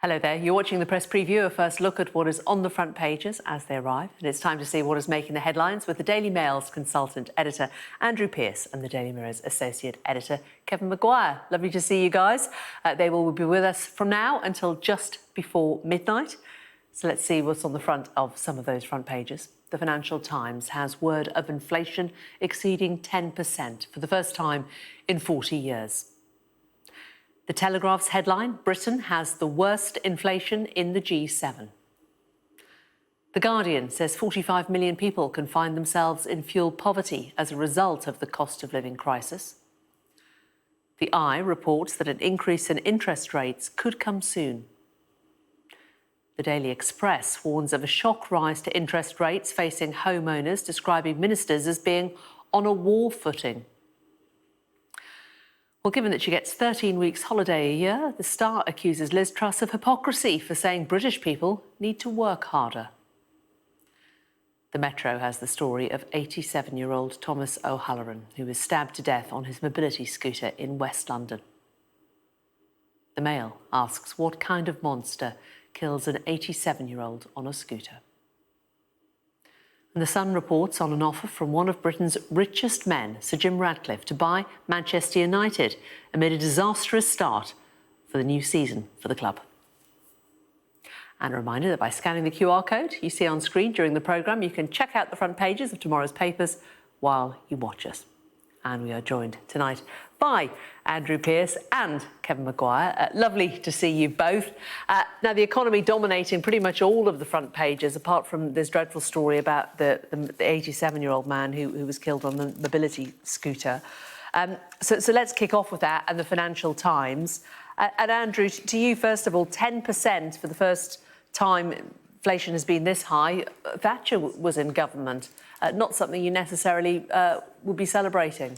Hello there, you're watching the press preview, a first look at what is on the front pages as they arrive. And it's time to see what is making the headlines with the Daily Mail's consultant editor, Andrew Pearce, and the Daily Mirror's associate editor, Kevin Maguire. Lovely to see you guys. They will be with us from now until just before midnight. So let's see what's on the front of some of those front pages. The Financial Times has word of inflation exceeding 10% for the first time in 40 years. The Telegraph's headline, Britain has the worst inflation in the G7. The Guardian says 45 million people can find themselves in fuel poverty as a result of the cost of living crisis. The Eye reports that an increase in interest rates could come soon. The Daily Express warns of a shock rise to interest rates facing homeowners, describing ministers as being on a war footing. Well, given that she gets 13 weeks holiday a year, the Star accuses Liz Truss of hypocrisy for saying British people need to work harder. The Metro has the story of 87-year-old Thomas O'Halloran, who was stabbed to death on his mobility scooter in West London. The Mail asks what kind of monster kills an 87-year-old on a scooter. And The Sun reports on an offer from one of Britain's richest men, Sir Jim Ratcliffe, to buy Manchester United amid a disastrous start for the new season for the club. And a reminder that by scanning the QR code you see on screen during the programme, you can check out the front pages of tomorrow's papers while you watch us. And we are joined tonight by Andrew Pearce and Kevin Maguire. Lovely to see you both. Now, the economy dominating pretty much all of the front pages, apart from this dreadful story about the 87-year-old man who was killed on the mobility scooter. So let's kick off with that and the Financial Times. And Andrew, to you, first of all, 10% for the first time inflation has been this high. Thatcher was in government. Not something you necessarily would be celebrating.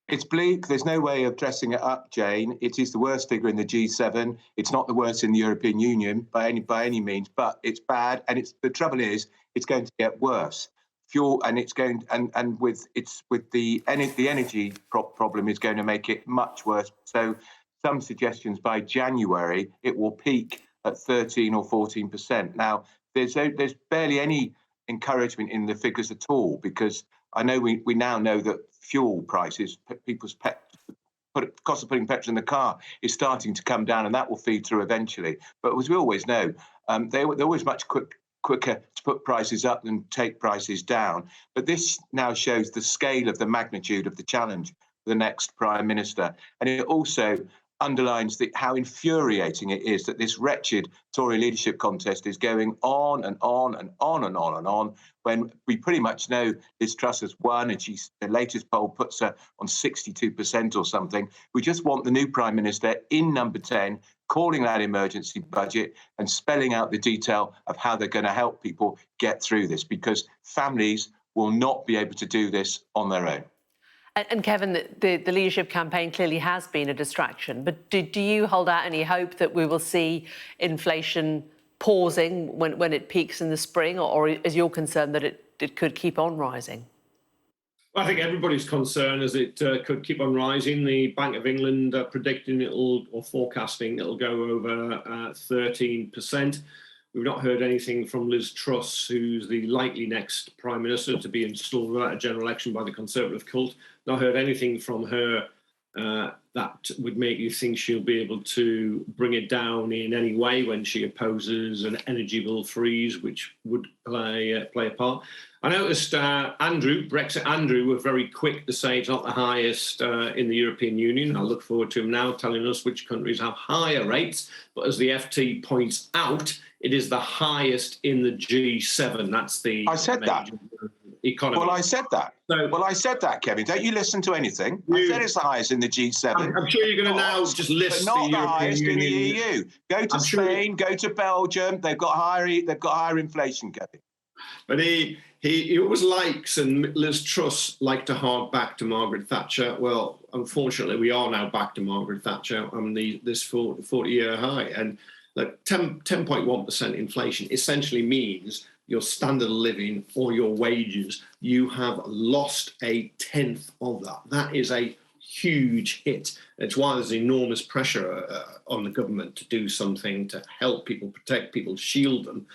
It's bleak. There's no way of dressing it up, Jane. It is the worst figure in the G7. It's not the worst in the European Union by any means, but it's bad. And the trouble is, it's going to get worse. Fuel, and it's going, and with the energy problem is going to make it much worse. So, some suggestions by January it will peak at 13 or 14%. Now, there's barely any encouragement in the figures at all, because I know we now know that fuel prices, cost of putting petrol in the car is starting to come down, and that will feed through eventually. But as we always know, they're always much quicker to put prices up than take prices down. But this now shows the scale of the magnitude of the challenge for the next Prime Minister. And it also underlines how infuriating it is that this wretched Tory leadership contest is going on and on and on and on and on, when we pretty much know Liz Truss has won, and the latest poll puts her on 62% or something. We just want the new Prime Minister in number 10, calling that emergency budget and spelling out the detail of how they're going to help people get through this, because families will not be able to do this on their own. And Kevin, the leadership campaign clearly has been a distraction, but do you hold out any hope that we will see inflation pausing when it peaks in the spring, or is your concern that it could keep on rising? Well, I think everybody's concern is it could keep on rising. The Bank of England predicting forecasting it'll go over 13%. We've not heard anything from Liz Truss, who's the likely next Prime Minister to be installed without a general election by the Conservative cult. Not heard anything from her that would make you think she'll be able to bring it down in any way when she opposes an energy bill freeze, which would play a part. I noticed Brexit Andrew, were very quick to say it's not the highest in the European Union. I look forward to him now telling us which countries have higher rates. But as the FT points out, it is the highest in the G7. That's the I said that. Economy. Well, I said that. I said that, Kevin. Don't you listen to anything? I said it's the highest in the G7. I'm sure you're going to now just list but not the highest European in the Union. EU. Go to Spain, go to Belgium. They've got higher inflation, Kevin. But he always likes, and Liz Truss liked to hark back to Margaret Thatcher. Well, unfortunately, we are now back to Margaret Thatcher on this 40-year high. And 10.1% inflation essentially means your standard of living or your wages, you have lost a tenth of that. That is a huge hit. It's why there's enormous pressure on the government to do something to help people, protect people, shield them.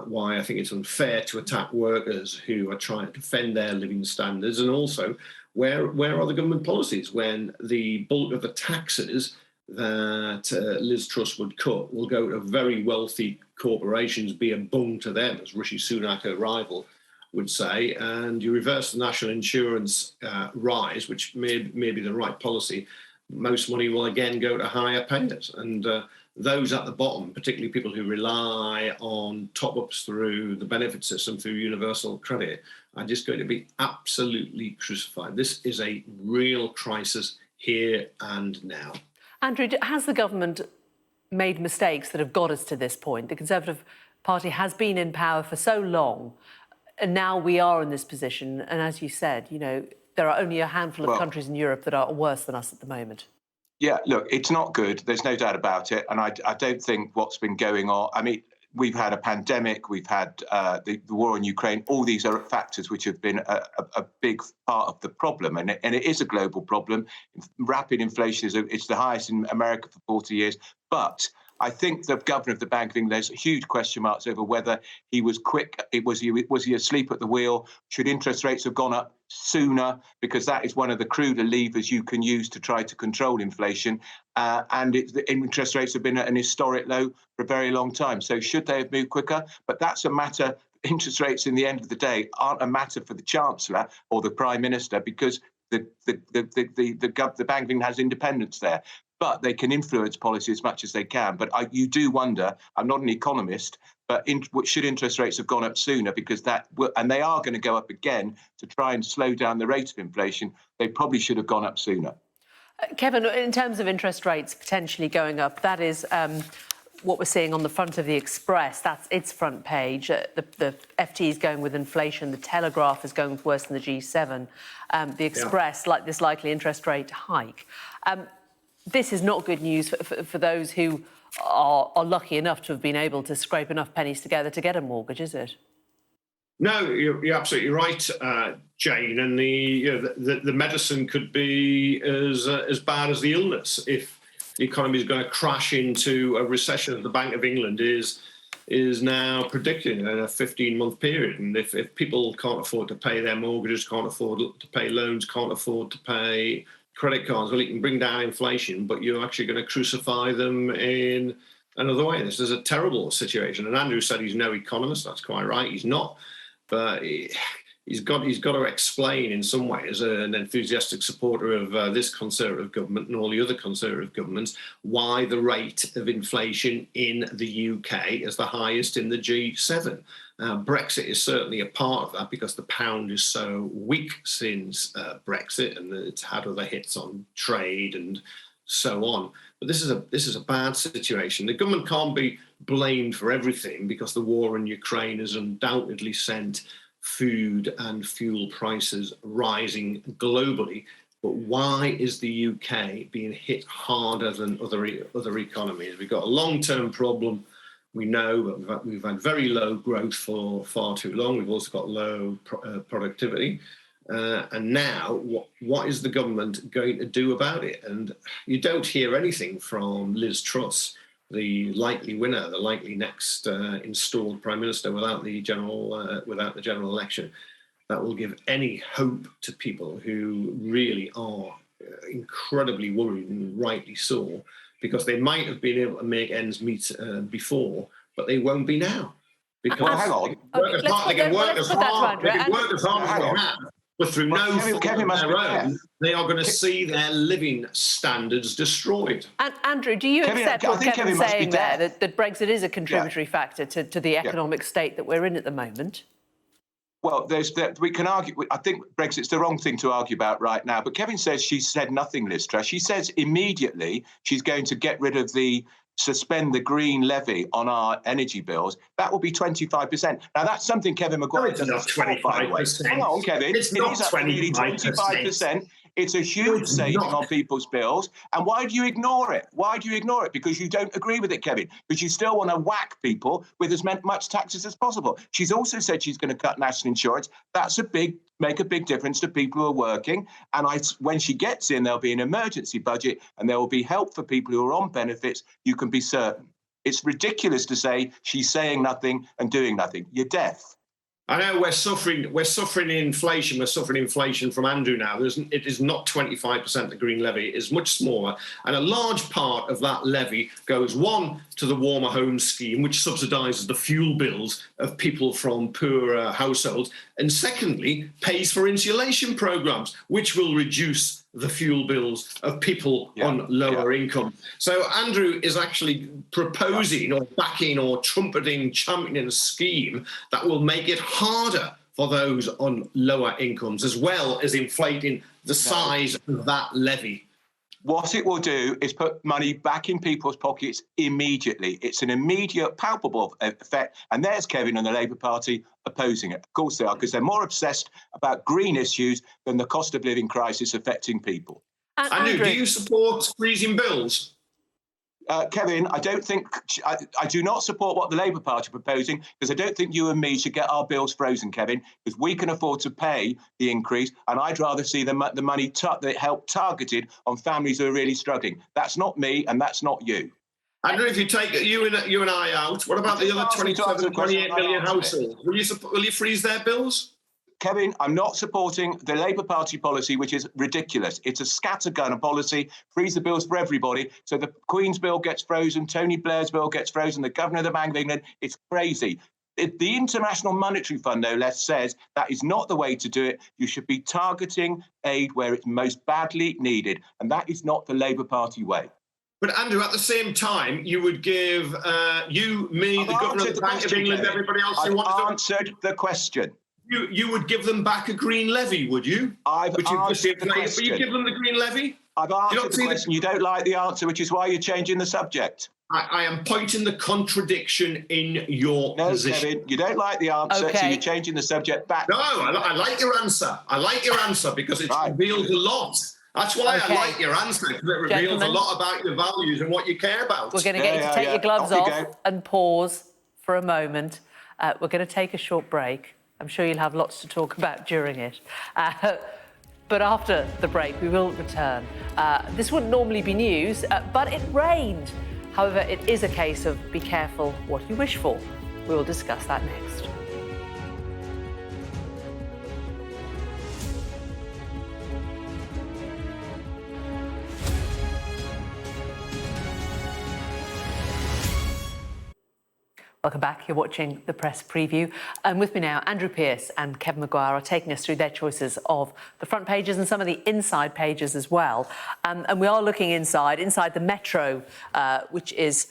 Why I think it's unfair to attack workers who are trying to defend their living standards, and also where are the government policies when the bulk of the taxes that Liz Truss would cut will go to very wealthy corporations, be a bung to them, as Rishi Sunak, her rival, would say, and you reverse the national insurance rise, which may be the right policy, most money will again go to higher payers. And those at the bottom, particularly people who rely on top-ups through the benefit system, through universal credit, are just going to be absolutely crucified. This is a real crisis here and now. Andrew, has the government made mistakes that have got us to this point? The Conservative Party has been in power for so long, and now we are in this position. And as you said, you know, there are only a handful of countries in Europe that are worse than us at the moment. Yeah, look, it's not good. There's no doubt about it. And I don't think what's been going on, I mean, we've had a pandemic, we've had the war in Ukraine. All these are factors which have been a big part of the problem. And it is a global problem. Rapid inflation it's the highest in America for 40 years. But I think the governor of the Bank of England, there's huge question marks over whether he was quick. Was he asleep at the wheel? Should interest rates have gone up sooner? Because that is one of the cruder levers you can use to try to control inflation. The interest rates have been at an historic low for a very long time. So should they have moved quicker? But that's a matter. Interest rates, in the end of the day, aren't a matter for the Chancellor or the Prime Minister, because the Bank of England has independence there. But they can influence policy as much as they can. But you do wonder, I'm not an economist, but should interest rates have gone up sooner? Because and they are going to go up again to try and slow down the rate of inflation. They probably should have gone up sooner. Kevin, in terms of interest rates potentially going up, that is what we're seeing on the front of the Express. That's its front page. The FT is going with inflation. The Telegraph is going with worse than the G7. The Express, like this likely interest rate hike. This is not good news for those who are lucky enough to have been able to scrape enough pennies together to get a mortgage, is it? No, you're absolutely right, Jane. And the medicine could be as bad as the illness. If the economy is going to crash into a recession, the Bank of England is now predicting in a 15-month period. And if people can't afford to pay their mortgages, can't afford to pay loans, can't afford to pay credit cards, well, you can bring down inflation, but you're actually going to crucify them in another way. This is a terrible situation. And Andrew said he's no economist. That's quite right. He's not. But he's got to explain in some way, as an enthusiastic supporter of this Conservative government and all the other Conservative governments, why the rate of inflation in the UK is the highest in the G7. Brexit is certainly a part of that, because the pound is so weak since Brexit, and it's had other hits on trade and so on. But this is a bad situation. The government can't be blamed for everything, because the war in Ukraine has undoubtedly sent food and fuel prices rising globally. But why is the UK being hit harder than other economies? We've got a long-term problem. We know that we've had very low growth for far too long. We've also got low productivity. And now, what is the government going to do about it? And you don't hear anything from Liz Truss, the likely winner, the likely next installed Prime Minister without the general election, that will give any hope to people who really are incredibly worried, and rightly so, because they might have been able to make ends meet before, but they won't be now. Because well, hang on. They can work as hard as they have, but through no fault of their own, they are going to see their living standards destroyed. And Andrew, do you accept what Kevin's saying there, that Brexit is a contributory factor to the economic state that we're in at the moment? Well, we can argue. I think Brexit's the wrong thing to argue about right now. But Kevin says she said nothing, Liz Truss. She says immediately she's going to get rid of suspend the green levy on our energy bills. That will be 25%. Now, that's something Kevin Maguire does not 25%. Hang on, Kevin. It's not 25%. It's a huge saving on people's bills. And why do you ignore it? Why do you ignore it? Because you don't agree with it, Kevin. Because you still want to whack people with as much taxes as possible. She's also said she's going to cut national insurance. That's a big make a big difference to people who are working. And when she gets in, there'll be an emergency budget and there will be help for people who are on benefits. You can be certain. It's ridiculous to say she's saying nothing and doing nothing. You're deaf. I know we're suffering inflation. We're suffering inflation from Andrew now. It is not 25% the Green Levy. It is much smaller. And a large part of that levy goes, one, to the Warmer Homes Scheme, which subsidises the fuel bills of people from poorer households. And secondly, pays for insulation programmes, which will reduce the fuel bills of people on lower income. So Andrew is actually proposing or backing or trumpeting, championing a scheme that will make it harder for those on lower incomes, as well as inflating the size of that levy. What it will do is put money back in people's pockets immediately. It's an immediate, palpable effect. And there's Kevin and the Labour Party opposing it. Of course they are, because they're more obsessed about green issues than the cost of living crisis affecting people. Andrew, do you support freezing bills? Kevin, I do not support what the Labour Party are proposing, because I don't think you and me should get our bills frozen, Kevin, because we can afford to pay the increase, and I'd rather see the money that help targeted on families who are really struggling. That's not me, and that's not you. Andrew, if you take you and I out, what about the other 27, 28 million households? Will you freeze their bills? Kevin, I'm not supporting the Labour Party policy, which is ridiculous. It's a scattergun policy, freeze the bills for everybody. So the Queen's bill gets frozen, Tony Blair's bill gets frozen, the Governor of the Bank of England. It's crazy. The International Monetary Fund, no less, says that is not the way to do it. You should be targeting aid where it's most badly needed. And that is not the Labour Party way. But Andrew, at the same time, you would give you, me, the Governor of the Bank of England, everybody else who wants to... I've answered the question. You would give them back a green levy, would you? I've answered the question. But you give them the green levy? I've answered the question. You don't like the answer, which is why you're changing the subject. I am pointing the contradiction in your position. No, Kevin, you don't like the answer, so you're changing the subject back. No, I like your answer. I like your answer because it reveals a lot. That's why I like your answer, because it reveals a lot about your values and what you care about. We're going to get you to take your gloves off and pause for a moment. We're going to take a short break. I'm sure you'll have lots to talk about during it. But after the break, we will return. This wouldn't normally be news, but it rained. However, it is a case of be careful what you wish for. We will discuss that next. Welcome back. You're watching the press preview. And with me now, Andrew Pierce and Kevin Maguire are taking us through their choices of the front pages and some of the inside pages as well. And we are looking inside the Metro, which is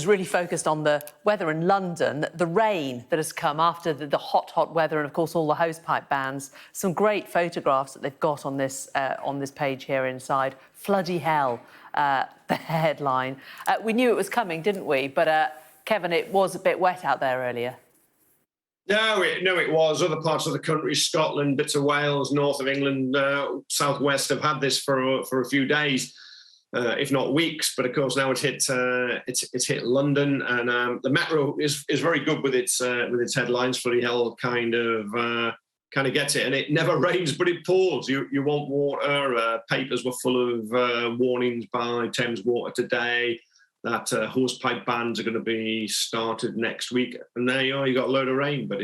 really focused on the weather in London, the rain that has come after the hot weather, and of course all the hosepipe bans. Some great photographs that they've got on this page here inside. Floody hell, the headline. We knew it was coming, didn't we? But Kevin, it was a bit wet out there earlier. No, it was. Other parts of the country, Scotland, bits of Wales, north of England, southwest, have had this for a few days, if not weeks. But of course, now it's hit London, and the Metro is very good with its headlines. Floody hell kind of gets it, and it never rains, but it pours. You want water. Papers were full of warnings by Thames Water today that hosepipe bans are going to be started next week. And there you are, you got a load of rain, but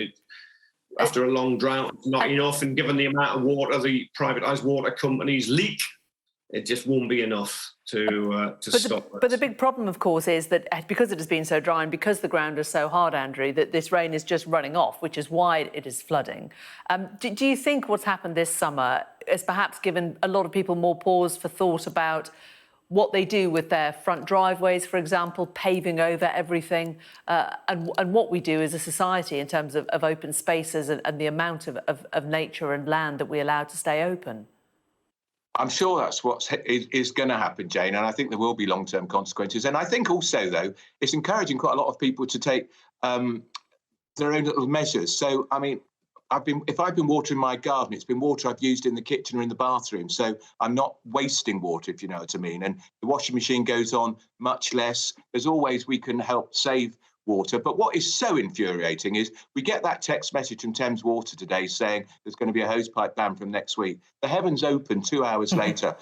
after a long drought, not enough. And given the amount of water the privatised water companies leak, it just won't be enough to stop. But the big problem, of course, is that because it has been so dry and because the ground is so hard, Andrew, that this rain is just running off, which is why it is flooding. Do you think what's happened this summer has perhaps given a lot of people more pause for thought about what they do with their front driveways, for example, paving over everything, and what we do as a society in terms of open spaces and the amount of nature and land that we allow to stay open? I'm sure that's what is going to happen, Jane, and I think there will be long-term consequences. And I think also, though, it's encouraging quite a lot of people to take their own little measures. So, I mean, if I've been watering my garden, it's been water I've used in the kitchen or in the bathroom. So I'm not wasting water, if you know what I mean. And the washing machine goes on much less. There's always we can help save water. But what is so infuriating is we get that text message from Thames Water today saying there's going to be a hosepipe ban from next week. The heavens open 2 hours later,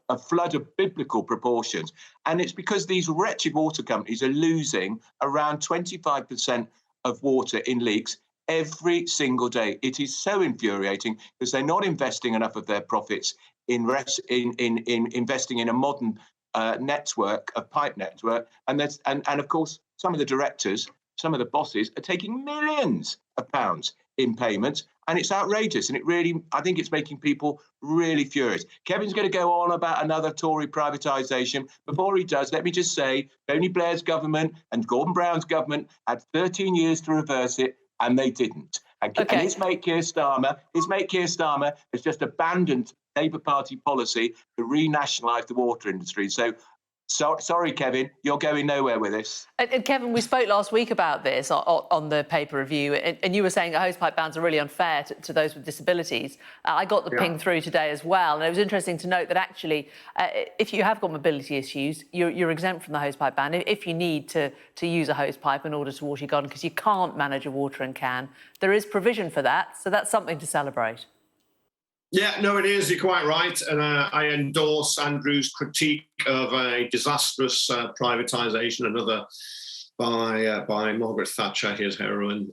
a flood of biblical proportions. And it's because these wretched water companies are losing around 25% of water in leaks every single day. It is so infuriating because they're not investing enough of their profits in investing in a modern network, a pipe network, and of course some of the directors, some of the bosses are taking millions of pounds in payments, and it's outrageous. And I think it's making people really furious. Kevin's going to go on about another Tory privatisation. Before he does, let me just say, Tony Blair's government and Gordon Brown's government had 13 years to reverse it, and they didn't. And his mate Keir Starmer has just abandoned Labour Party policy to renationalise the water industry. So sorry, Kevin, you're going nowhere with this. And Kevin, we spoke last week about this on the paper review, and you were saying that hosepipe bans are really unfair to those with disabilities. I got the ping through today as well, and it was interesting to note that actually, if you have got mobility issues, you're exempt from the hosepipe ban. If you need to use a hosepipe in order to water your garden because you can't manage a watering can, there is provision for that, so that's something to celebrate. Yeah, no, it is. You're quite right. And I endorse Andrew's critique of a disastrous privatisation, another by Margaret Thatcher, his heroine.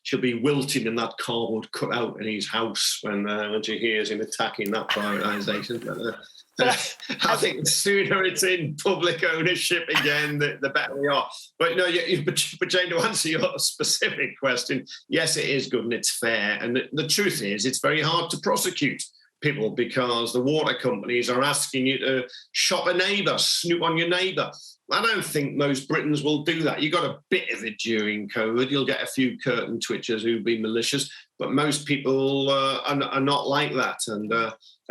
She'll be wilting in that cardboard cutout in his house when she hears him attacking that privatisation. I think the sooner it's in public ownership again, the better we are. But no, but Jane, to answer your specific question, yes, it is good and it's fair. And the truth is, it's very hard to prosecute people because the water companies are asking you to shop a neighbour, snoop on your neighbour. I don't think most Britons will do that. You got a bit of it during COVID. You'll get a few curtain twitchers who'll be malicious, but most people are not like that. And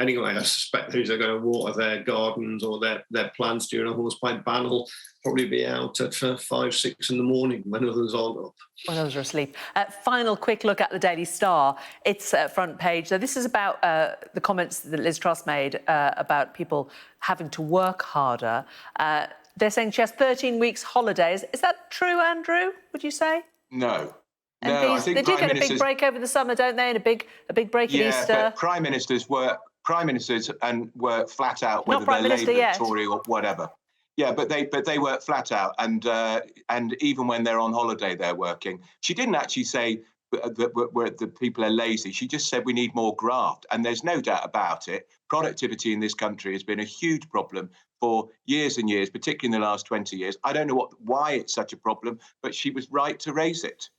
anyway, I suspect those are going to water their gardens or their plants during a hosepipe ban will probably be out at 5, 6 in the morning when others aren't up. When others are asleep. Final quick look at the Daily Star. It's front page. So this is about the comments that Liz Truss made about people having to work harder. They're saying she has 13 weeks holidays. Is that true, Andrew, would you say? No. And no, I think they do get a big break over the summer, don't they? And a big break in Easter. Yeah, but prime ministers work flat out, whether they're Labour, Tory, or whatever. Yeah, but they work flat out, and even when they're on holiday, they're working. She didn't actually say that the people are lazy. She just said we need more graft, and there's no doubt about it. Productivity in this country has been a huge problem for years and years, particularly in the last 20 years. I don't know why it's such a problem, but she was right to raise it.